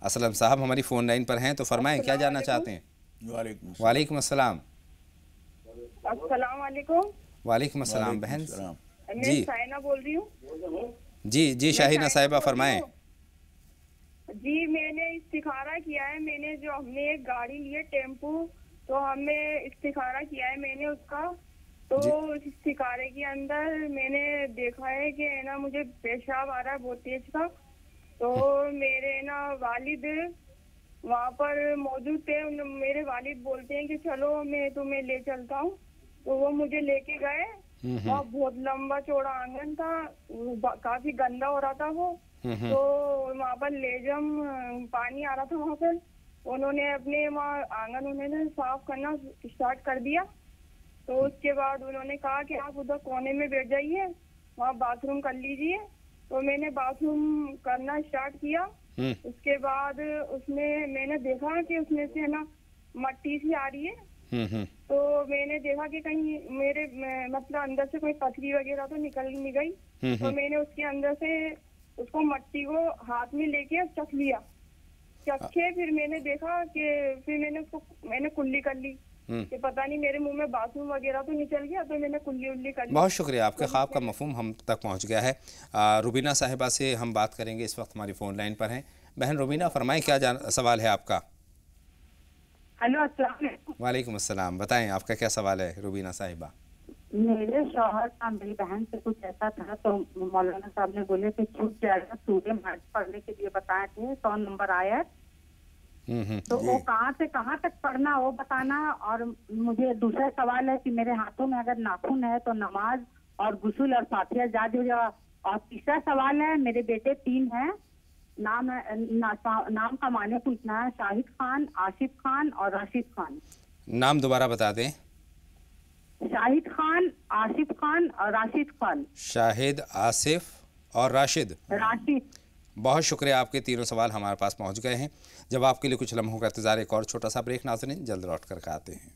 असलम साहब हमारी फ़ोन लाइन पर हैं, तो फरमाएं क्या जानना चाहते हैं? वालेकुम अस्सलाम। अस्सलाम वालेकुम। वालेकुम अस्सलाम बहन मैं शाहिना बोल रही हूँ। जी शाहिना साहिबा फरमाएं। जी मैंने इस्तिखारा किया है। हमने एक गाड़ी ली है टेम्पो, तो हमें इस्तिखारा किया है मैंने उसका। तो उस इस्तिखारे के अंदर मैंने देखा है कि ना मुझे पेशाब आ रहा है बहुत तेज का। तो मेरे ना वालिद वहाँ पर मौजूद थे। मेरे वालिद बोलते हैं कि चलो मैं तुम्हें ले चलता हूँ। तो वो मुझे लेके गए। वहाँ बहुत लंबा चौड़ा आंगन था, काफी गंदा हो रहा था वो। तो वहाँ पर लेजम पानी आ रहा था वहाँ पर। उन्होंने अपने वहाँ आंगन उन्होंने साफ करना स्टार्ट कर दिया। तो उसके बाद उन्होंने कहा कि आप उधर कोने में बैठ जाइए, वहाँ बाथरूम कर लीजिए। तो मैंने बाथरूम करना स्टार्ट किया। उसके बाद उसमें मैंने देखा कि उसमें से ना मट्टी सी आ रही है। तो मैंने देखा कि कहीं मेरे मतलब अंदर से कोई पथरी वगैरह तो निकल नहीं गई। तो मैंने उसके अंदर से उसको मट्टी को हाथ में लेके चख लिया। चखे फिर मैंने देखा कि फिर मैंने कुल्ली कर ली कि पता नहीं मेरे मुंह में बाथरूम वगैरह तो निकल गया। तो मैंने कुल्ली कर ली। बहुत शुक्रिया, आपके ख्वाब का मफहूम हम तक पहुंच गया है। रुबीना साहिबा से हम बात करेंगे, इस वक्त हमारी फ़ोन लाइन पर हैं। बहन रुबीना फरमाएं क्या सवाल है आपका? हेलो अस्सलाम वालेकुम। वालेकुम अस्सलाम, बताएं आपका क्या सवाल है रुबीना साहिबा? मेरे शौहर का मेरी बहन से कुछ ऐसा था, तो मौलाना साहब ने बोले कि छूट जाएगा, सूर्य मार्च पढ़ने के लिए बताए थे। 100 नंबर आया। तो वो कहाँ से कहाँ तक पढ़ना वो बताना। और मुझे दूसरा सवाल है कि मेरे हाथों में अगर नाखून है तो नमाज और गुस्ल और फातिहा याद हो जाए। और तीसरा सवाल है, मेरे बेटे 3 हैं, नाम का माने पूछना है। शाहिद खान, आसिफ खान और राशिद खान। नाम दोबारा बता दें। शाहिद खान, आसिफ खान और राशिद खान। शाहिद, आसिफ और राशिद। बहुत शुक्रिया, आपके तीनों सवाल हमारे पास पहुंच गए हैं। जवाब के लिए कुछ लम्हों का इंतजार। एक और छोटा सा ब्रेक नाज़रीन, जल्द लौट कर आते हैं।